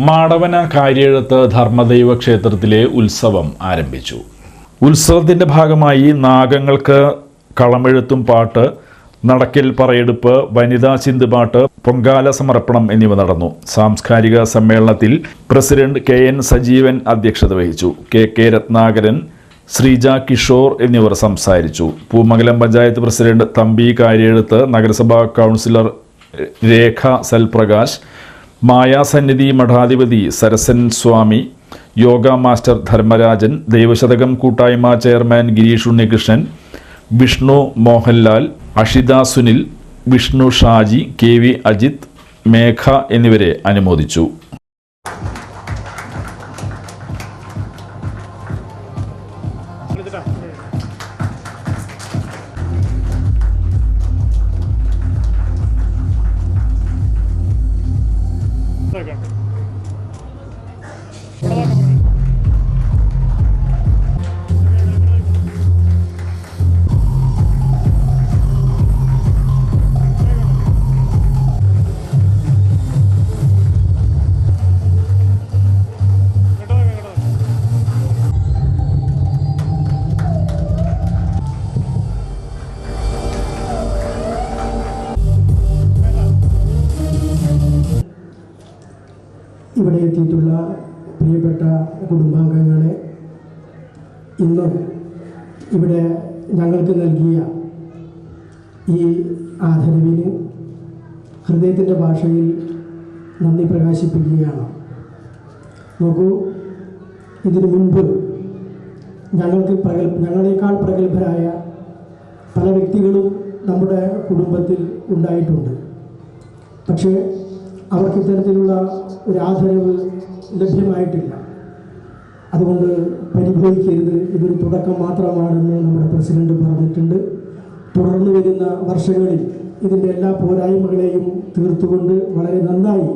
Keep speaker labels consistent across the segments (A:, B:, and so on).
A: മാടവന കാര്യെഴുത്ത് ധർമ്മദൈവ ക്ഷേത്രത്തിലെ ഉത്സവം ആരംഭിച്ചു. ഉത്സവത്തിന്റെ ഭാഗമായി നാഗങ്ങൾക്ക് കളമെഴുത്തും പാട്ട്, നടക്കൽ പറയെടുപ്പ്, വനിതാ ചിന്തുപാട്ട്, പൊങ്കാല സമർപ്പണം എന്നിവ നടന്നു. സാംസ്കാരിക സമ്മേളനത്തിൽ പ്രസിഡന്റ് KN സജീവൻ അധ്യക്ഷത വഹിച്ചു. KK രത്നാകരൻ, ശ്രീജ കിഷോർ എന്നിവർ സംസാരിച്ചു. പൂമംഗലം പഞ്ചായത്ത് പ്രസിഡന്റ് തമ്പി കാര്യെഴുത്ത്, നഗരസഭാ കൗൺസിലർ രേഖ സൽപ്രകാശ്, മായാസന്നിധി മഠാധിപതി സരസൻ സ്വാമി, യോഗ മാസ്റ്റർ ധർമ്മരാജൻ, ദൈവശതകം കൂട്ടായ്മ ചെയർമാൻ ഗിരീഷ് ഉണ്ണികൃഷ്ണൻ, വിഷ്ണു മോഹൻലാൽ, അഷിത സുനിൽ, വിഷ്ണു ഷാജി, KV അജിത്, മേഘ എന്നിവരെ അനുമോദിച്ചു.
B: ഇവിടെ എത്തിയിട്ടുള്ള പ്രിയപ്പെട്ട കുടുംബാംഗങ്ങളെ, ഇന്ന് ഇവിടെ ഞങ്ങൾക്ക് നൽകിയ ഈ ആദരവിന് ഹൃദയത്തിൻ്റെ ഭാഷയിൽ നന്ദി പ്രകാശിപ്പിക്കുകയാണ്. നോക്കൂ, ഇതിനു മുൻപ് ഞങ്ങളെക്കാൾ പ്രഗത്ഭരായ പല വ്യക്തികളും നമ്മുടെ കുടുംബത്തിൽ ഉണ്ടായിട്ടുണ്ട്. പക്ഷേ അവർക്ക് ഇത്തരത്തിലുള്ള ഒരു ആദരവ് ലഭ്യമായിട്ടില്ല. അതുകൊണ്ട് പരിഭവിക്കരുത്, ഇതൊരു തുടക്കം മാത്രമാണെന്ന് നമ്മുടെ പ്രസിഡന്റ് പറഞ്ഞിട്ടുണ്ട്. തുടർന്ന് വരുന്ന വർഷങ്ങളിൽ ഇതിൻ്റെ എല്ലാ പോരായ്മകളെയും തീർത്തുകൊണ്ട് വളരെ നന്നായി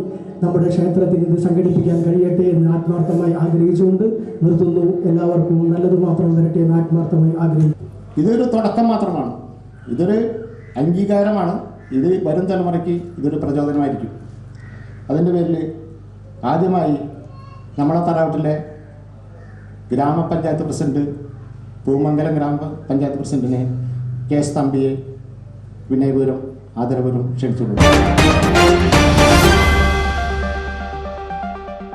B: നമ്മുടെ ക്ഷേത്രത്തിൽ ഇത് സംഘടിപ്പിക്കാൻ കഴിയട്ടെ എന്ന് ആത്മാർത്ഥമായി ആഗ്രഹിച്ചുകൊണ്ട് നിർത്തുന്നു. എല്ലാവർക്കും നല്ലത് മാത്രം വരട്ടെ എന്ന് ആത്മാർത്ഥമായി ആഗ്രഹിക്കുന്നു.
C: ഇതൊരു തുടക്കം മാത്രമാണ്, ഇതൊരു അംഗീകാരമാണ്. ഇത് വരും തലമുറയ്ക്ക് ഇതൊരു പ്രചോദനമായിരിക്കും. അതിൻ്റെ പേരിൽ ആദ്യമായി നമ്മളെ തറവാട്ടിലെ ഗ്രാമപഞ്ചായത്ത് പ്രസിഡന്റ്, പൂമംഗലം ഗ്രാമപഞ്ചായത്ത് പ്രസിഡന്റിനെ KS തമ്പിയെ വിനയപൂർവ്വം ആദരപൂർവ്വം ക്ഷണിച്ചുകൊള്ളുന്നു.